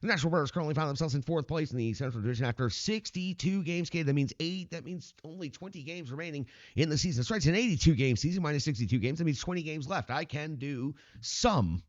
The Nashville Predators currently find themselves in fourth place in the Central Division after 62 games skated. That means only 20 games remaining in the season. That's right, it's an 82-game season minus 62 games. That means 20 games left. I can do some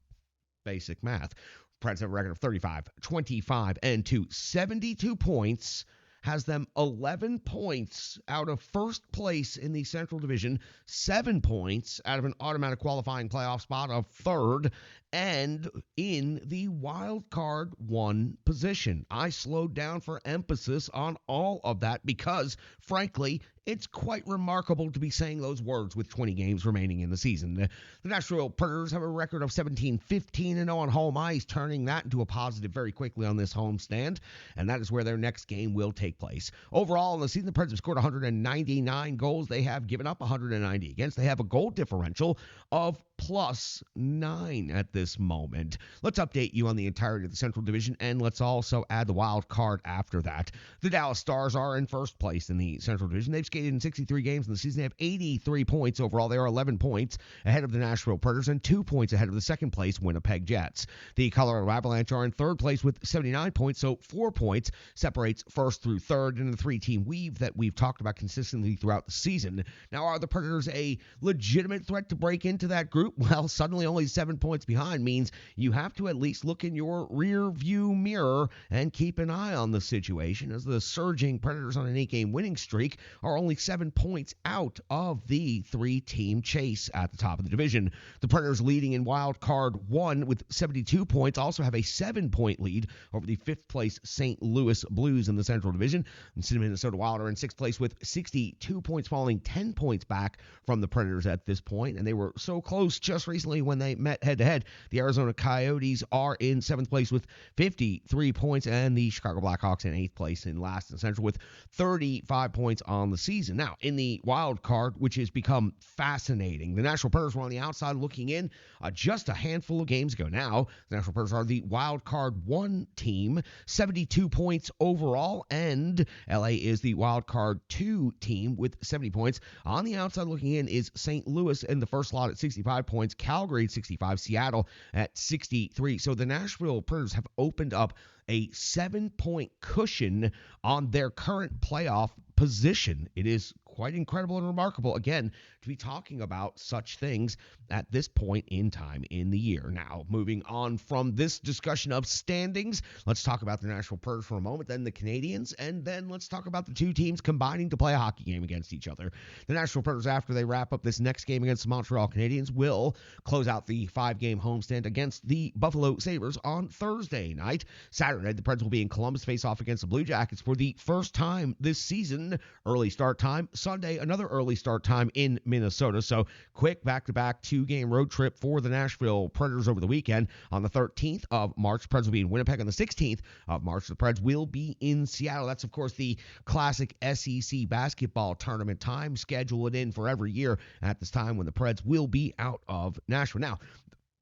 basic math. Preds have a record of 35, 25, and 2. 72 points has them 11 points out of first place in the Central Division, 7 points out of an automatic qualifying playoff spot of third, and in the wild card 1 position. I slowed down for emphasis on all of that because, frankly, it's quite remarkable to be saying those words with 20 games remaining in the season. The Nashville Predators have a record of 17-15-0 on home ice, turning that into a positive very quickly on this homestand, and that is where their next game will take place. Overall, in the season, the Predators have scored 199 goals. They have given up 190 against. They have a goal differential of +9 at this moment. Let's update you on the entirety of the Central Division, and let's also add the wild card after that. The Dallas Stars are in first place in the Central Division. They've skated in 63 games in the season. They have 83 points overall. They are 11 points ahead of the Nashville Predators and 2 points ahead of the second place Winnipeg Jets. The Colorado Avalanche are in third place with 79 points, so 4 points separates first through third in the 3-team weave that we've talked about consistently throughout the season. Now, are the Predators a legitimate threat to break into that group? Well, suddenly only 7 points behind means you have to at least look in your rear view mirror and keep an eye on the situation, as the surging Predators on an 8-game winning streak are only 7 points out of the 3-team chase at the top of the division. The Predators leading in wild card 1 with 72 points also have a 7-point lead over the 5th place St. Louis Blues in the Central Division. The Minnesota Wild are in 6th place with 62 points, falling 10 points back from the Predators at this point, and they were so close just recently when they met head-to-head. The Arizona Coyotes are in 7th place with 53 points, and the Chicago Blackhawks in 8th place in last in Central with 35 points on the season. Now, in the wild card, which has become fascinating, the Nashville Predators were on the outside looking in just a handful of games ago. Now, the Nashville Predators are the wild card 1 team, 72 points overall, and LA is the wild card 2 team with 70 points. On the outside looking in is St. Louis in the first slot at 65 points, Calgary at 65, Seattle at 63. So the Nashville Predators have opened up a 7-point cushion on their current playoff position. It is quite incredible and remarkable, again, to be talking about such things at this point in time in the year. Now, moving on from this discussion of standings, let's talk about the Nashville Predators for a moment, then the Canadiens, and then let's talk about the two teams combining to play a hockey game against each other. The Nashville Predators, after they wrap up this next game against the Montreal Canadiens, will close out the 5-game homestand against the Buffalo Sabres on Thursday night. Saturday, the Preds will be in Columbus, face off against the Blue Jackets for the first time this season. Early start time. Sunday, another early start time in Minnesota. So quick back-to-back 2-game road trip for the Nashville Predators over the weekend. On the 13th of March, the Preds will be in Winnipeg. On the 16th of March, the Preds will be in Seattle. That's, of course, the classic SEC basketball tournament time. Schedule it in for every year at this time when the Preds will be out of Nashville. Now,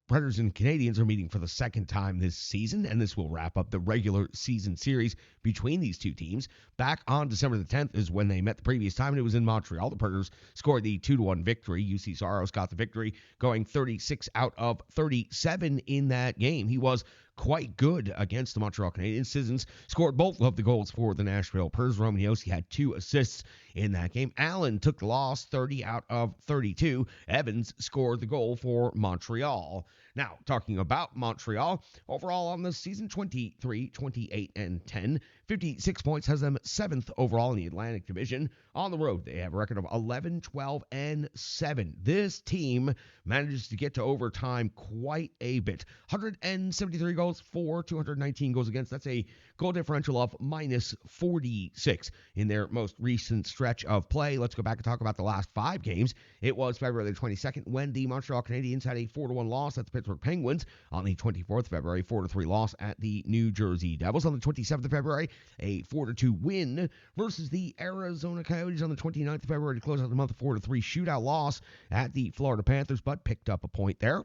Predators and Canadiens are meeting for the second time this season, and this will wrap up the regular season series between these two teams. Back on December the 10th is when they met the previous time, and it was in Montreal. The Predators scored the 2-1 victory. UC Saros got the victory, going 36 out of 37 in that game. He was quite good against the Montreal Canadiens. Sissons scored both of the goals for the Nashville Predators. Roman Josi had 2 assists in that game. Allen took the loss, 30 out of 32. Evans scored the goal for Montreal. Now, talking about Montreal, overall on the season, 23, 28, and 10. 56 points has them 7th overall in the Atlantic Division. On the road, they have a record of 11, 12, and 7. This team manages to get to overtime quite a bit. 173 goals for, 219 goals against. That's a goal differential of -46 in their most recent stretch of play. Let's go back and talk about the last 5 games. It was February the 22nd when the Montreal Canadiens had a 4-1 loss at the Pittsburgh Penguins. On the 24th of February, 4-3 loss at the New Jersey Devils. On the 27th of February, a 4-2 win versus the Arizona Coyotes. On the 29th of February to close out the month, a 4-3 shootout loss at the Florida Panthers, but picked up a point there.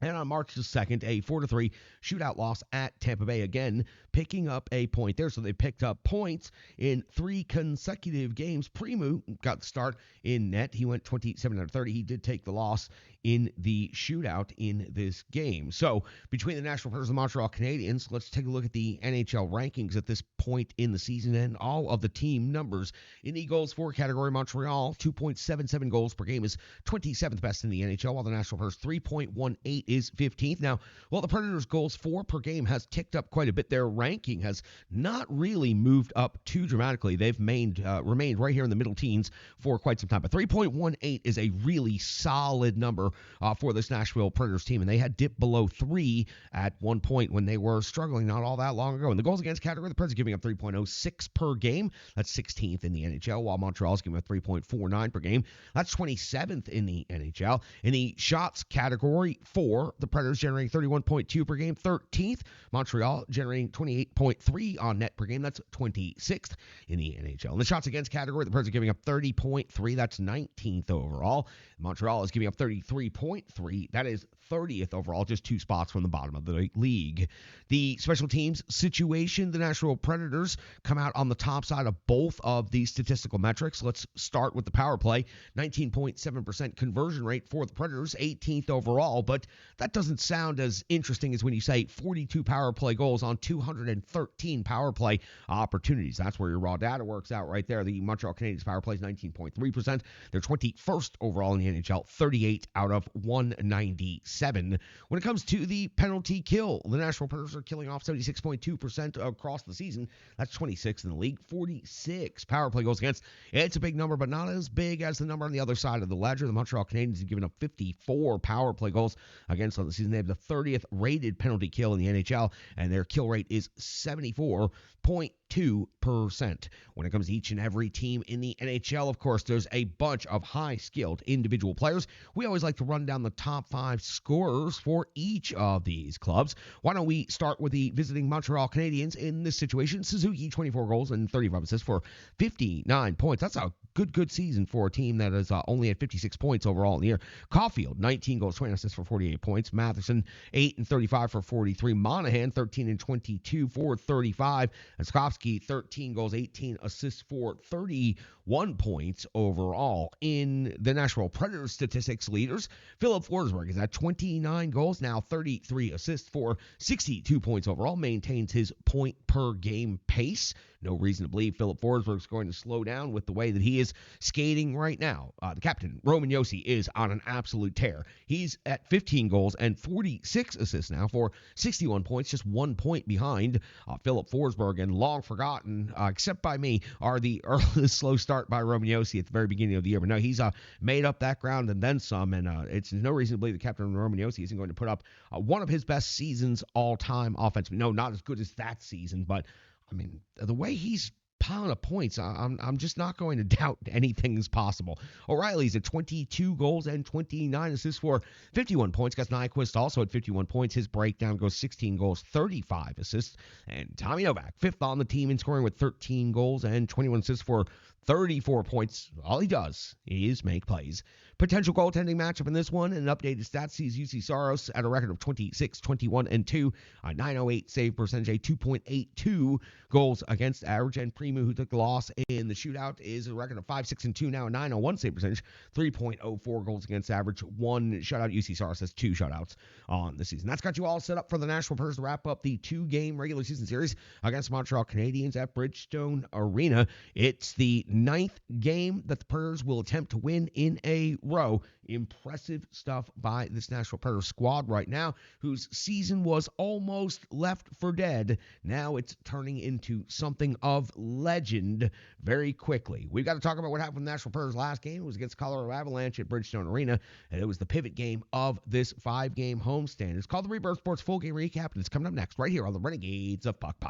And on March the 2nd, a 4-3 shootout loss at Tampa Bay. Again, picking up a point there. So they picked up points in 3 consecutive games. Primu got the start in net. He went 27 out of 30. He did take the loss in the shootout in this game. So between the Nashville Predators and the Montreal Canadiens, let's take a look at the NHL rankings at this point in the season and all of the team numbers. In the goals for category, Montreal, 2.77 goals per game is 27th best in the NHL, while the Nashville Predators, 3.18 is 15th. Now, while the Predators' goals for per game has ticked up quite a bit, their ranking has not really moved up too dramatically. They've remained right here in the middle teens for quite some time. But 3.18 is a really solid number for this Nashville Predators team, and they had dipped below 3 at one point when they were struggling not all that long ago. In the goals against category, the Predators giving up 3.06 per game. That's 16th in the NHL, while Montreal's giving up 3.49 per game. That's 27th in the NHL. In the shots category, 4, the Predators generating 31.2 per game, 13th. Montreal generating 28.3 on net per game. That's 26th in the NHL. In the shots against category, the Predators are giving up 30.3. That's 19th overall. Montreal is giving up 33.3. That is 30th overall, just 2 spots from the bottom of the league. The special teams situation, the Nashville Predators come out on the top side of both of these statistical metrics. Let's start with the power play. 19.7% conversion rate for the Predators, 18th overall, but that doesn't sound as interesting as when you say 42 power play goals on 213 power play opportunities. That's where your raw data works out right there. The Montreal Canadiens power play is 19.3%. They're 21st overall in the NHL, 38 out of 197. When it comes to the penalty kill, the Nashville Predators are killing off 76.2% across the season. That's 26th in the league. 46 power play goals against. It's a big number, but not as big as the number on the other side of the ledger. The Montreal Canadiens have given up 54 power play goals against on the season. They have the 30th rated penalty kill in the NHL, and their kill rate is 74.2%. When it comes to each and every team in the NHL, of course, there's a bunch of high-skilled individual players. We always like to run down the top 5 scorers for each of these clubs. Why don't we start with the visiting Montreal Canadiens in this situation? Suzuki, 24 goals and 35 assists for 59 points. That's a good season for a team that is only at 56 points overall in the year. Caulfield, 19 goals, 20 assists for 48 points. Matheson, 8 and 35 for 43. Monahan, 13 and 22 for 35. And Skovsky, 13 goals, 18 assists for 31 points overall. In the Nashville Predators statistics leaders, Philip Forsberg is at 29 goals, now 33 assists for 62 points overall, maintains his point per game pace. No reason to believe Philip Forsberg is going to slow down with the way that he is skating right now. The captain, Roman Josi, is on an absolute tear. He's at 15 goals and 46 assists now for 61 points, just 1 point behind Philip Forsberg. And long forgotten, except by me, are the early slow start by Roman Josi at the very beginning of the year. But no, he's made up that ground and then some, and it's no reason to believe the captain, Roman Josi, isn't going to put up one of his best seasons all-time offensively. No, not as good as that season, but I mean, the way he's piling up points, I'm just not going to doubt anything is possible. O'Reilly's at 22 goals and 29 assists for 51 points. Gus Nyquist also at 51 points. His breakdown goes 16 goals, 35 assists. And Tommy Novak, 5th on the team in scoring with 13 goals and 21 assists for 34 points. All he does is make plays. Potential goaltending matchup in this one, an updated stat sees UC Saros at a record of 26, 21, and 2, a 908 save percentage, a 2.82 goals against average, and Primu, who took the loss in the shootout, is a record of 5, 6, and 2 now, a 901 save percentage, 3.04 goals against average, 1 shutout. UC Saros has 2 shutouts on the season. That's got you all set up for the Nashville Predators to wrap up the 2-game regular season series against Montreal Canadiens at Bridgestone Arena. It's the 9th game that the Predators will attempt to win in a row. Impressive stuff by this Nashville Predators squad right now, whose season was almost left for dead. Now it's turning into something of legend very quickly. We've got to talk about what happened with the Nashville Predators last game. It was against Colorado Avalanche at Bridgestone Arena, and it was the pivot game of this 5-game homestand. It's called the Rebirth Sports Full Game Recap, and it's coming up next right here on the Renegades of Puck Podcast.